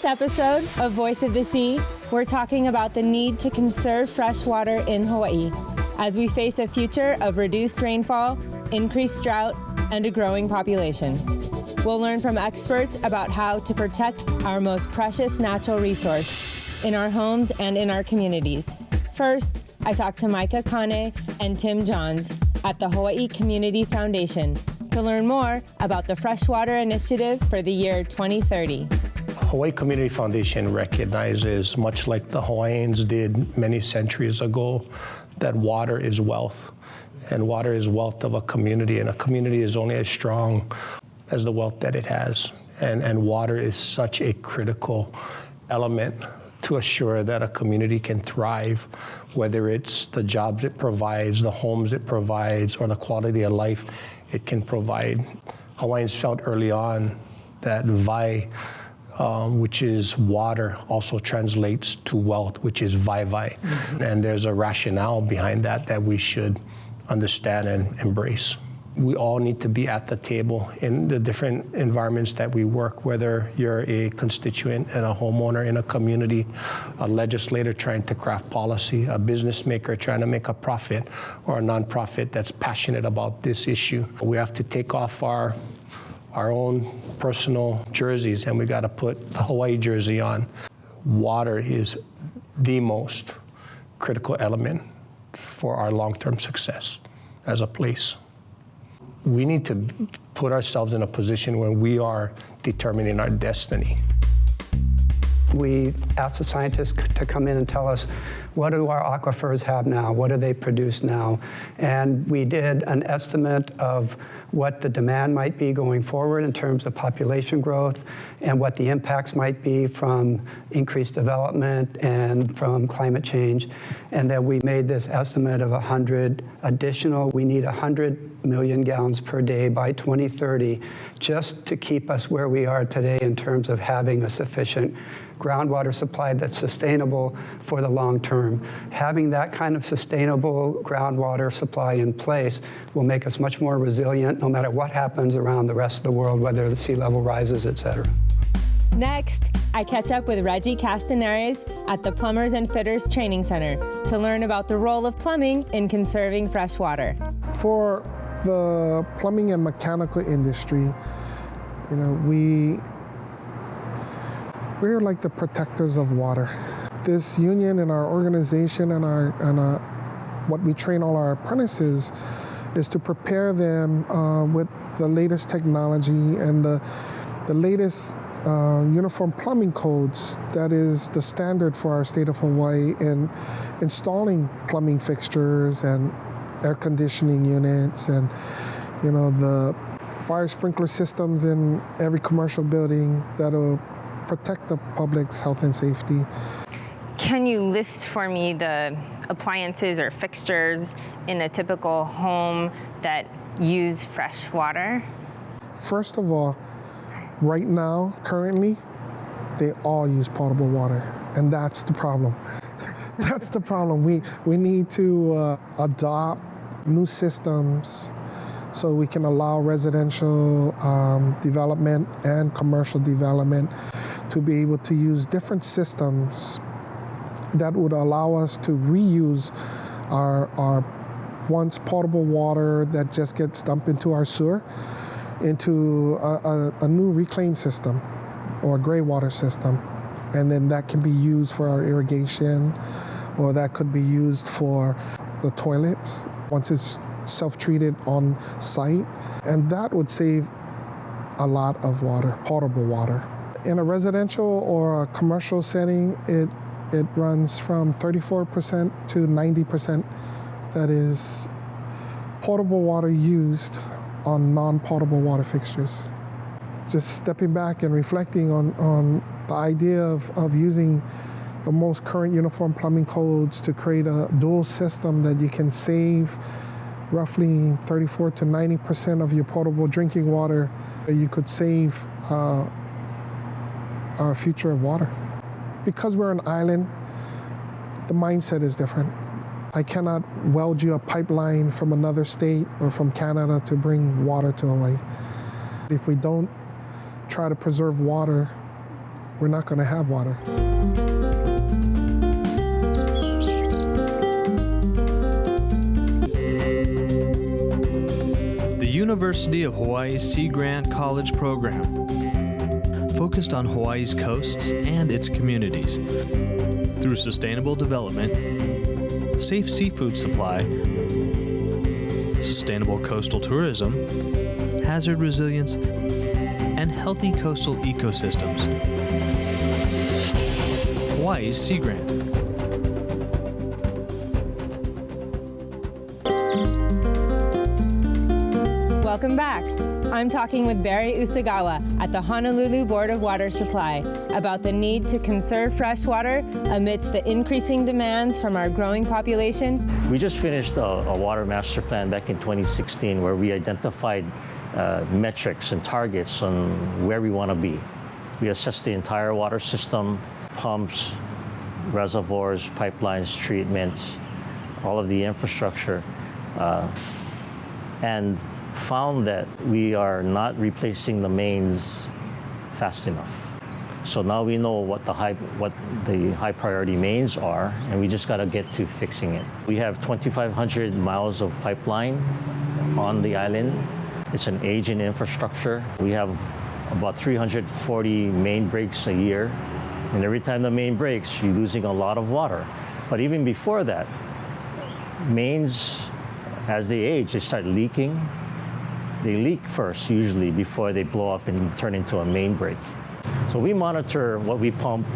this episode of Voice of the Sea, we're talking about the need to conserve fresh water in Hawaii as we face a future of reduced rainfall, increased drought, and a growing population. We'll learn from experts about how to protect our most precious natural resource in our homes and in our communities. First, I talked to Micah Kane and Tim Johns at the Hawaii Community Foundation to learn more about the Freshwater Initiative for the year 2030. Hawaii Community Foundation recognizes, much like the Hawaiians did many centuries ago, that water is wealth. And water is wealth of a community, and a community is only as strong as the wealth that it has. And water is such a critical element to assure that a community can thrive, whether it's the jobs it provides, the homes it provides, or the quality of life it can provide. Hawaiians felt early on that vai, which is water, also translates to wealth, which is vai-vai. Mm-hmm. And there's a rationale behind that we should understand and embrace. We all need to be at the table in the different environments that we work, whether you're a constituent and a homeowner in a community, a legislator trying to craft policy, a business maker trying to make a profit, or a nonprofit that's passionate about this issue. We have to take off our own personal jerseys, and we got to put the Hawaii jersey on. Water is the most critical element for our long-term success as a place. We need to put ourselves in a position where we are determining our destiny. We asked the scientists to come in and tell us, what do our aquifers have now? What do they produce now? And we did an estimate of what the demand might be going forward in terms of population growth and what the impacts might be from increased development and from climate change. And then we made this estimate of 100 additional. We need 100 million gallons per day by 2030 just to keep us where we are today in terms of having a sufficient groundwater supply that's sustainable for the long term. Having that kind of sustainable groundwater supply in place will make us much more resilient no matter what happens around the rest of the world, whether the sea level rises, et cetera. Next, I catch up with Reggie Castaneres at the Plumbers and Fitters Training Center to learn about the role of plumbing in conserving fresh water. For the plumbing and mechanical industry, we're like the protectors of water. This union and our organization and what we train all our apprentices is to prepare them with the latest technology and the latest uniform plumbing codes that is the standard for our state of Hawaii in installing plumbing fixtures and air conditioning units and the fire sprinkler systems in every commercial building that'll protect the public's health and safety. Can you list for me the appliances or fixtures in a typical home that use fresh water? First of all, right now, currently, they all use potable water, and that's the problem. That's the problem. We need to adopt new systems so we can allow residential development and commercial development to be able to use different systems that would allow us to reuse our once potable water that just gets dumped into our sewer into a new reclaim system or a gray water system. And then that can be used for our irrigation, or that could be used for the toilets once it's self-treated on site. And that would save a lot of water, potable water. In a residential or a commercial setting, it runs from 34% to 90% that is potable water used on non-potable water fixtures. Just stepping back and reflecting on the idea of using the most current uniform plumbing codes to create a dual system that you can save roughly 34 to 90% of your potable drinking water. You could save our future of water. Because we're an island, the mindset is different. I cannot weld you a pipeline from another state or from Canada to bring water to Hawaii. If we don't try to preserve water, we're not going to have water. The University of Hawaii's Sea Grant College program focused on Hawaii's coasts and its communities through sustainable development, safe seafood supply, sustainable coastal tourism, hazard resilience, and healthy coastal ecosystems. Hawaii's Sea Grant. Welcome back. I'm talking with Barry Usagawa at the Honolulu Board of Water Supply about the need to conserve fresh water amidst the increasing demands from our growing population. We just finished a water master plan back in 2016 where we identified metrics and targets on where we want to be. We assessed the entire water system, pumps, reservoirs, pipelines, treatments, all of the infrastructure, and found that we are not replacing the mains fast enough. So now we know what the high priority mains are, and we just got to get to fixing it. We have 2,500 miles of pipeline on the island. It's an aging infrastructure. We have about 340 main breaks a year, and every time the main breaks, you're losing a lot of water. But even before that, mains, as they age, they start leaking. They leak first, usually, before they blow up and turn into a main break. So we monitor what we pump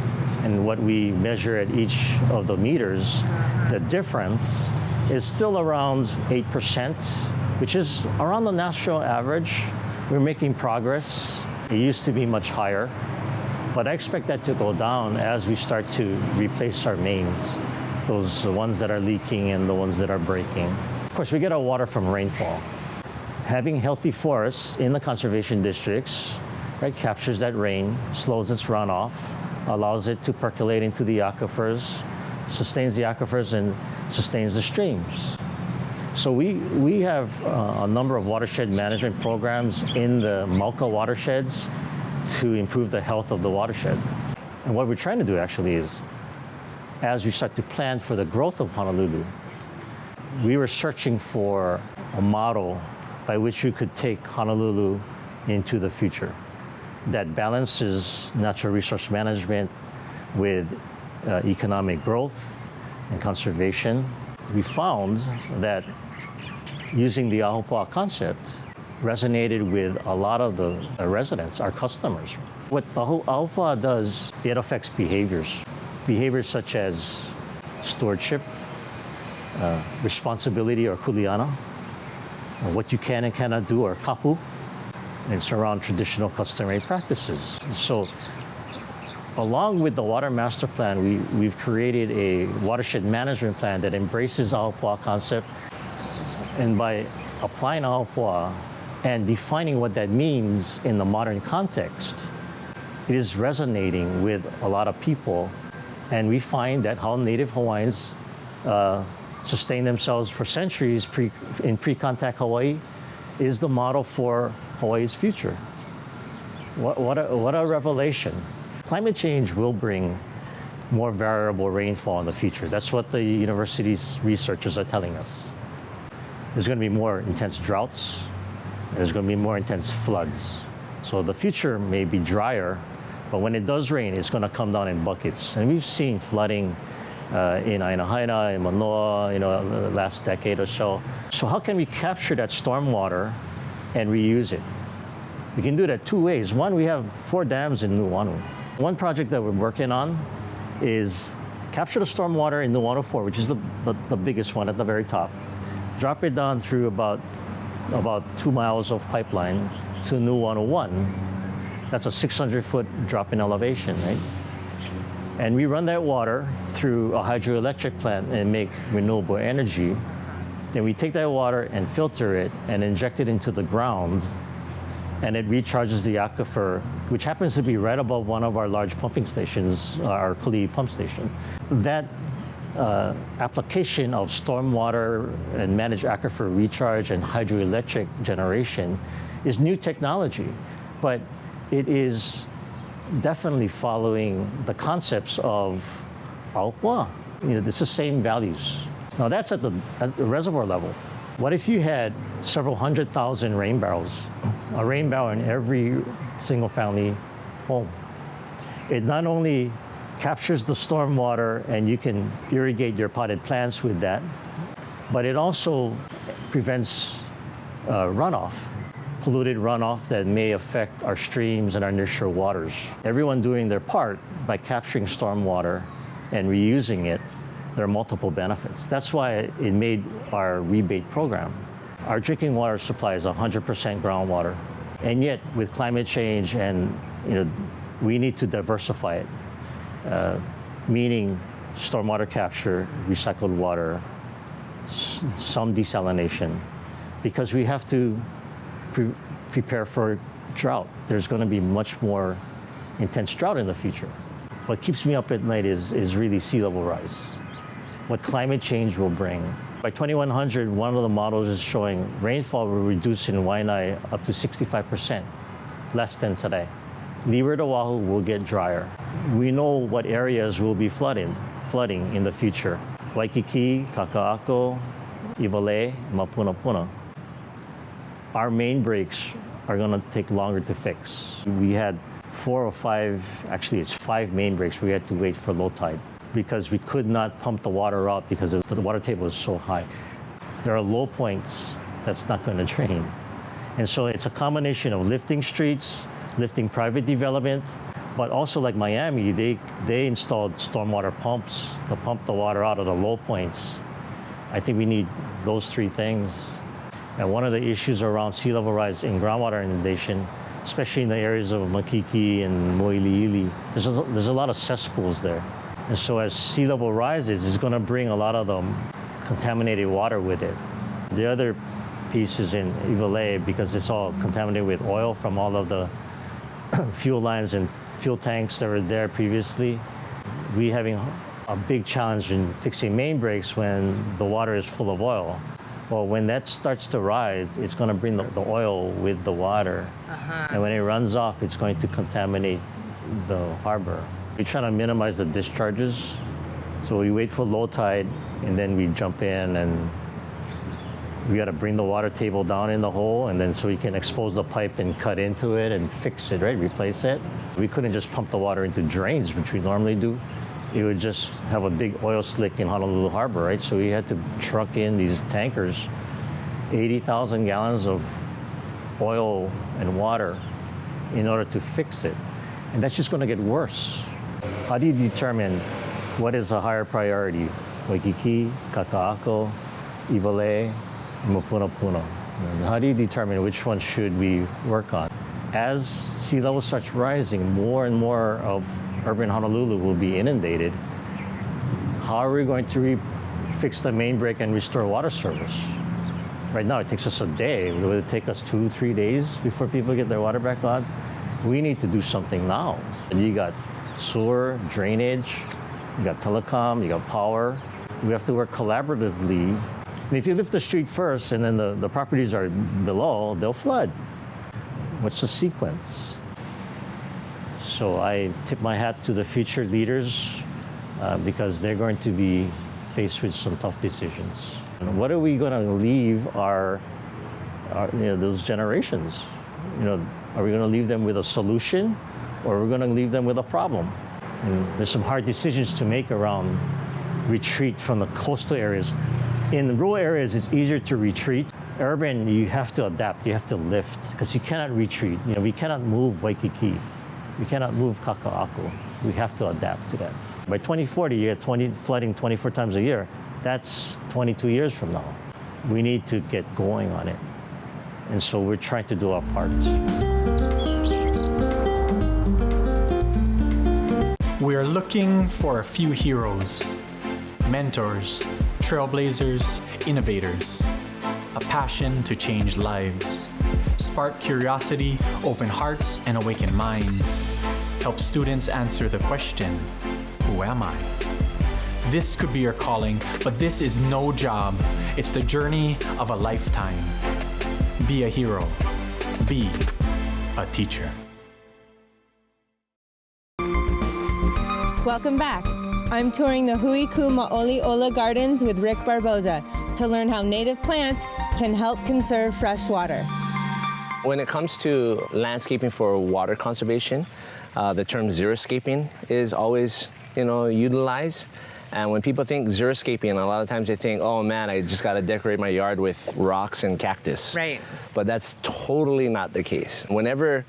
and what we measure at each of the meters. The difference is still around 8%, which is around the national average. We're making progress. It used to be much higher, but I expect that to go down as we start to replace our mains, those ones that are leaking and the ones that are breaking. Of course, we get our water from rainfall. Having healthy forests in the conservation districts, right, captures that rain, slows its runoff, allows it to percolate into the aquifers, sustains the aquifers and sustains the streams. So we have a number of watershed management programs in the Mauka watersheds to improve the health of the watershed. And what we're trying to do actually is, as we start to plan for the growth of Honolulu, we were searching for a model by which we could take Honolulu into the future that balances natural resource management with economic growth and conservation. We found that using the aopaʻi concept resonated with a lot of the residents, our customers. What aopaʻi does, it affects behaviors. Behaviors such as stewardship, responsibility or kuleana, what you can and cannot do or kapu, and it's around traditional customary practices. So along with the water master plan, we've created a watershed management plan that embraces aopaʻi concept, and by applying aopaʻi and defining what that means in the modern context, it is resonating with a lot of people. And we find that how Native Hawaiians sustain themselves for centuries in pre-contact Hawaii is the model for Hawaii's future. What a revelation. Climate change will bring more variable rainfall in the future. That's what the university's researchers are telling us. There's going to be more intense droughts. There's going to be more intense floods. So the future may be drier, but when it does rain, it's going to come down in buckets. And we've seen flooding in Ainahaina, in Manoa, the last decade or so. So how can we capture that stormwater and reuse it? We can do that two ways. One, we have 4 dams in Nuuanu. One project that we're working on is capture the stormwater in Nuuanu 4, which is the biggest one at the very top. Drop it down through about 2 miles of pipeline to Nuuanu 1. That's a 600-foot drop in elevation, right? And we run that water through a hydroelectric plant and make renewable energy. Then we take that water and filter it and inject it into the ground, and it recharges the aquifer, which happens to be right above one of our large pumping stations, our Kalihi pump station. That application of stormwater and managed aquifer recharge and hydroelectric generation is new technology, but it is definitely following the concepts of aoaʻoa. It's the same values. Now that's at the reservoir level. What if you had several 100,000 rain barrels, a rain barrel in every single family home? It not only captures the storm water and you can irrigate your potted plants with that, but it also prevents runoff, polluted runoff that may affect our streams and our nearshore waters. Everyone doing their part by capturing storm water and reusing it, there are multiple benefits. That's why it made our rebate program. Our drinking water supply is 100% groundwater. And yet with climate change and we need to diversify it, meaning stormwater capture, recycled water, some desalination, because we have to prepare for drought. There's going to be much more intense drought in the future. What keeps me up at night is really sea level rise, what climate change will bring. By 2100, one of the models is showing rainfall will reduce in Waianae up to 65%, less than today. Leeward Oahu will get drier. We know what areas will be flooding in the future. Waikiki, Kaka'ako, Iwalei, Mapunapuna. Our main breaks are going to take longer to fix. We had 4 or 5, actually it's 5 main breaks we had to wait for low tide because we could not pump the water out because the water table is so high. There are low points that's not going to drain. And so it's a combination of lifting streets, lifting private development, but also like Miami, they installed stormwater pumps to pump the water out of the low points. I think we need those 3 things. And one of the issues around sea level rise in groundwater inundation, especially in the areas of Makiki and Moiliili, there's a lot of cesspools there. And so as sea level rises, it's going to bring a lot of the contaminated water with it. The other piece is in Iwalei because it's all contaminated with oil from all of the fuel lines and fuel tanks that were there previously. We're having a big challenge in fixing main breaks when the water is full of oil. Well, when that starts to rise, it's going to bring the oil with the water. And when it runs off, it's going to contaminate the harbor. We're trying to minimize the discharges. So we wait for low tide, and then we jump in, and we got to bring the water table down in the hole, and then so we can expose the pipe and cut into it and fix it, right? Replace it. We couldn't just pump the water into drains, which we normally do. It would just have a big oil slick in Honolulu Harbor, right? So we had to truck in these tankers, 80,000 gallons of oil and water in order to fix it. And that's just going to get worse. How do you determine what is a higher priority? Waikiki, Kaka'ako, Iwalei, Mapunapuna. How do you determine which one should we work on? As sea level starts rising, more and more of urban Honolulu will be inundated. How are we going to fix the main break and restore water service? Right now, it takes us a day. Will it take us 2-3 days before people get their water back on? We need to do something now. You got sewer, drainage, you got telecom, you got power. We have to work collaboratively. And if you lift the street first and then the properties are below, they'll flood. What's the sequence? So I tip my hat to the future leaders because they're going to be faced with some tough decisions. And what are we going to leave our those generations? Are we going to leave them with a solution, or are we going to leave them with a problem? And there's some hard decisions to make around retreat from the coastal areas. In rural areas, it's easier to retreat. Urban, you have to adapt, you have to lift, because you cannot retreat. We cannot move Waikiki. We cannot move Kaka'ako. We have to adapt to that. By 2040, you have flooding 24 times a year. That's 22 years from now. We need to get going on it. And so we're trying to do our part. We are looking for a few heroes, mentors, trailblazers, innovators, a passion to change lives, spark curiosity, open hearts, and awaken minds, help students answer the question, who am I? This could be your calling, but this is no job. It's the journey of a lifetime. Be a hero. Be a teacher. Welcome back. I'm touring the Huiku Maʻoliola Gardens with Rick Barboza to learn how native plants can help conserve fresh water. When it comes to landscaping for water conservation, the term xeriscaping is always, utilized. And when people think xeriscaping, a lot of times they think, oh man, I just got to decorate my yard with rocks and cactus. Right. But that's totally not the case. Whenever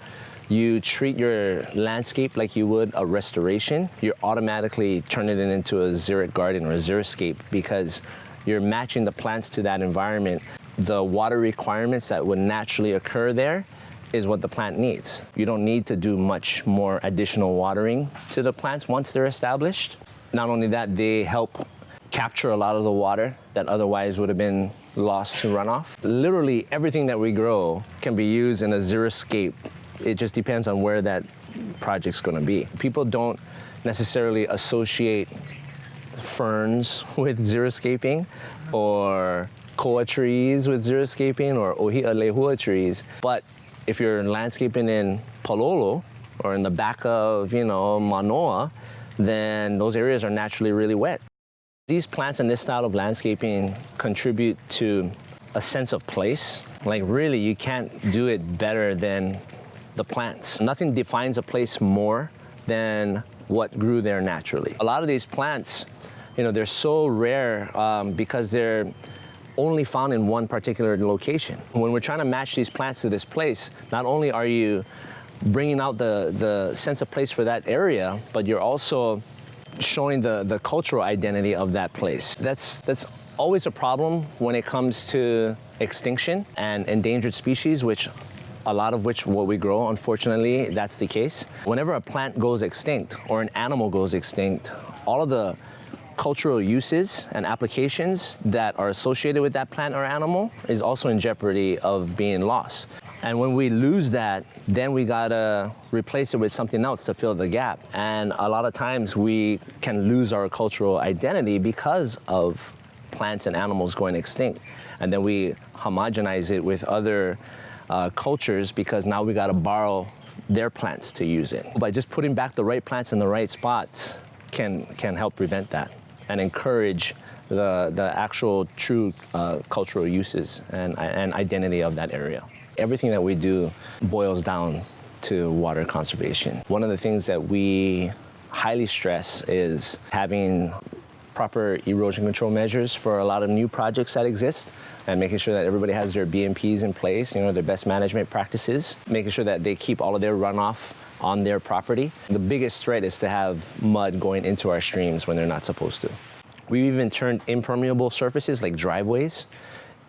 you treat your landscape like you would a restoration, you're automatically turning it into a xeric garden or a xeriscape because you're matching the plants to that environment. The water requirements that would naturally occur there is what the plant needs. You don't need to do much more additional watering to the plants once they're established. Not only that, they help capture a lot of the water that otherwise would have been lost to runoff. Literally everything that we grow can be used in a xeriscape. It just depends on where that project's gonna be. People don't necessarily associate ferns with xeriscaping or koa trees with xeriscaping or ohia lehua trees. But if you're landscaping in Palolo or in the back of, Manoa, then those areas are naturally really wet. These plants and this style of landscaping contribute to a sense of place. Like really, you can't do it better than the plants. Nothing defines a place more than what grew there naturally. A lot of these plants, they're so rare because they're only found in one particular location. When we're trying to match these plants to this place, not only are you bringing out the sense of place for that area, but you're also showing the cultural identity of that place. That's always a problem when it comes to extinction and endangered species, a lot of which what we grow, unfortunately, that's the case. Whenever a plant goes extinct or an animal goes extinct, all of the cultural uses and applications that are associated with that plant or animal is also in jeopardy of being lost. And when we lose that, then we gotta replace it with something else to fill the gap. And a lot of times we can lose our cultural identity because of plants and animals going extinct. And then we homogenize it with other cultures because now we gotta borrow their plants to use it. By just putting back the right plants in the right spots can help prevent that and encourage the actual true cultural uses and identity of that area. Everything that we do boils down to water conservation. One of the things that we highly stress is having proper erosion control measures for a lot of new projects that exist and making sure that everybody has their BMPs in place, their best management practices, making sure that they keep all of their runoff on their property. The biggest threat is to have mud going into our streams when they're not supposed to. We've even turned impermeable surfaces like driveways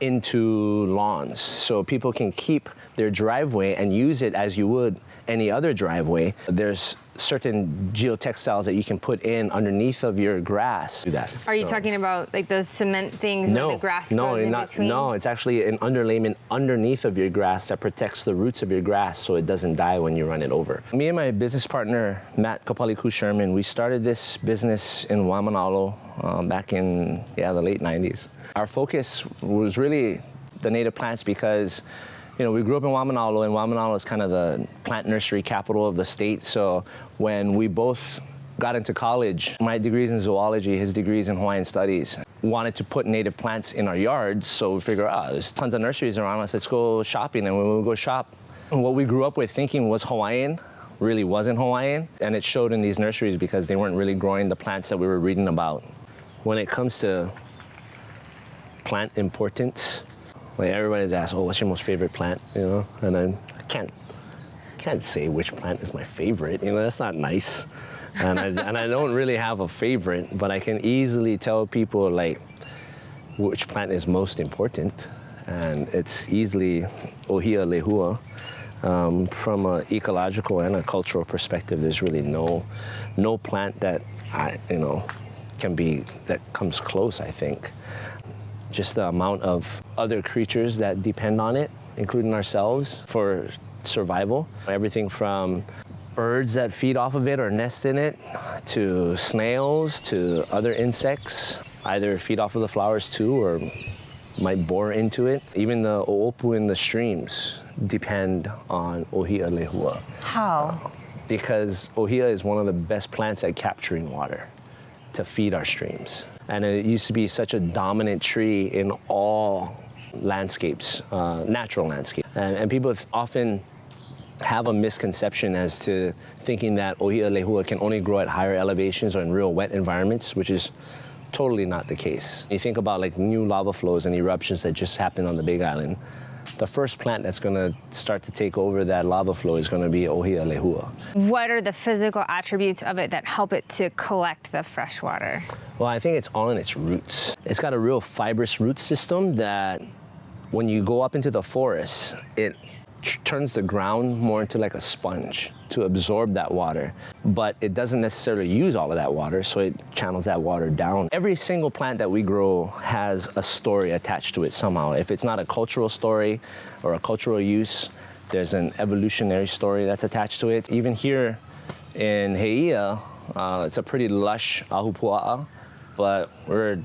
into lawns so people can keep their driveway and use it as you would any other driveway. There's certain geotextiles that you can put in underneath of your grass. Do that. Are you talking about like those cement things where the grass grows in between? No, it's actually an underlayment underneath of your grass that protects the roots of your grass so it doesn't die when you run it over. Me and my business partner, Matt Kapaliku Sherman, we started this business in Waimanalo back in the late 90s. Our focus was really the native plants because we grew up in Waimanalo, and Waimanalo is kind of the plant nursery capital of the state. So when we both got into college, my degree's in zoology, his degree's in Hawaiian studies, wanted to put native plants in our yards. So we figured, there's tons of nurseries around us, let's go shopping. And when we go shop, what we grew up with thinking was Hawaiian really wasn't Hawaiian. And it showed in these nurseries because they weren't really growing the plants that we were reading about. When it comes to plant importance, like everybody's asked, what's your most favorite plant? And I can't say which plant is my favorite. That's not nice. And I don't really have a favorite, but I can easily tell people like which plant is most important. And it's easily ohia lehua. From an ecological and a cultural perspective, there's really no plant that that comes close, I think. Just the amount of other creatures that depend on it, including ourselves, for survival. Everything from birds that feed off of it or nest in it, to snails, to other insects, either feed off of the flowers too or might bore into it. Even the o'opu in the streams depend on ohia lehua. How? because ohia is one of the best plants at capturing water to feed our streams. And it used to be such a dominant tree in all landscapes, natural landscapes. And people often have a misconception as to thinking that ohia lehua can only grow at higher elevations or in real wet environments, which is totally not the case. You think about like new lava flows and eruptions that just happened on the Big Island. The first plant that's going to start to take over that lava flow is going to be ohia lehua. What are the physical attributes of it that help it to collect the fresh water? Well, I think it's all in its roots. It's got a real fibrous root system that when you go up into the forest, it turns the ground more into like a sponge to absorb that water, but it doesn't necessarily use all of that water, so it channels that water down. Every single plant that we grow has a story attached to it somehow. If it's not a cultural story or a cultural use, there's an evolutionary story that's attached to it. Even here in Heia, it's a pretty lush ahupua'a, but we're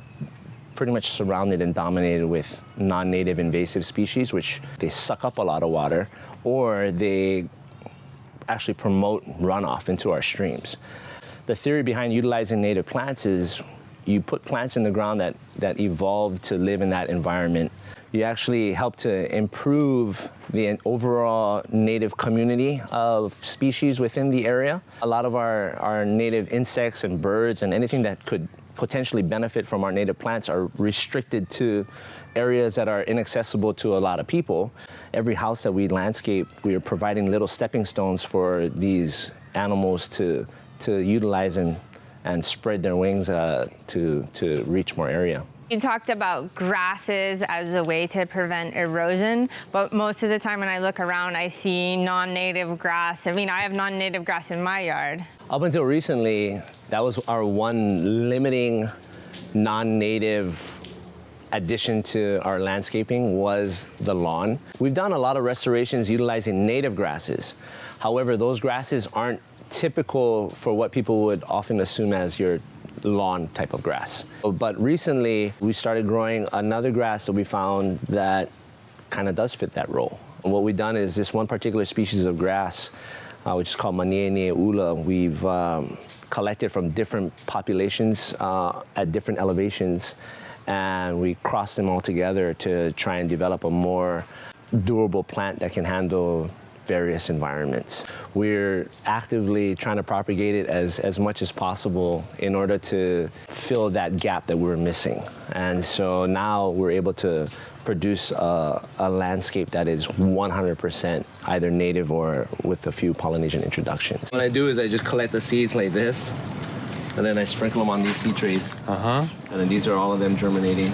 pretty much surrounded and dominated with non-native invasive species, which they suck up a lot of water, or they actually promote runoff into our streams. The theory behind utilizing native plants is you put plants in the ground that evolved to live in that environment. You actually help to improve the overall native community of species within the area. A lot of our native insects and birds and anything that could potentially benefit from our native plants are restricted to areas that are inaccessible to a lot of people. Every house that we landscape, we are providing little stepping stones for these animals to utilize and spread their wings to reach more area. You talked about grasses as a way to prevent erosion, but most of the time when I look around, I see non-native grass. I mean, I have non-native grass in my yard. Up until recently, that was our one limiting non-native addition to our landscaping was the lawn. We've done a lot of restorations utilizing native grasses. However, those grasses aren't typical for what people would often assume as your lawn type of grass. But recently, we started growing another grass that we found that kind of does fit that role. And what we've done is this one particular species of grass, which is called manino, we've collected from different populations at different elevations, and we crossed them all together to try and develop a more durable plant that can handle various environments. We're actively trying to propagate it as much as possible in order to fill that gap that we're missing. And so now we're able to produce a landscape that is 100% either native or with a few Polynesian introductions. What I do is I just collect the seeds like this, and then I sprinkle them on these seed trays. And then these are all of them germinating.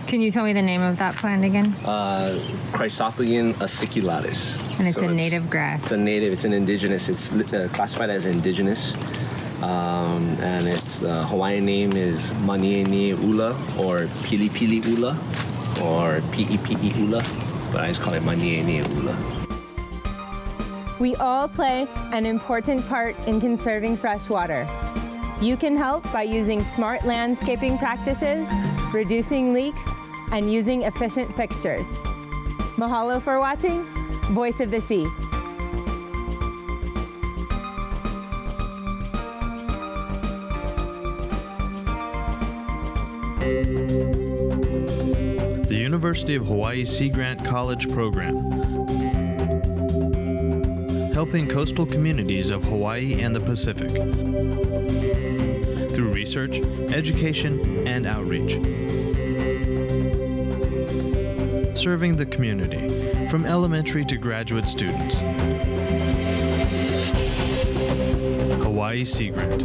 Can you tell me the name of that plant again? Chrysophaean aciculatus. And it's a native grass. It's a native, it's an indigenous, it's classified as indigenous. And its Hawaiian name is Maniene ula, or Pili Pili ula, or Pi'i ula, but I just call it Maniene ula. We all play an important part in conserving fresh water. You can help by using smart landscaping practices, reducing leaks, and using efficient fixtures. Mahalo for watching. Voice of the Sea. The University of Hawaii Sea Grant College Program, helping coastal communities of Hawaii and the Pacific through research, education, and outreach. Serving the community, from elementary to graduate students. Hawaii Sea Grant.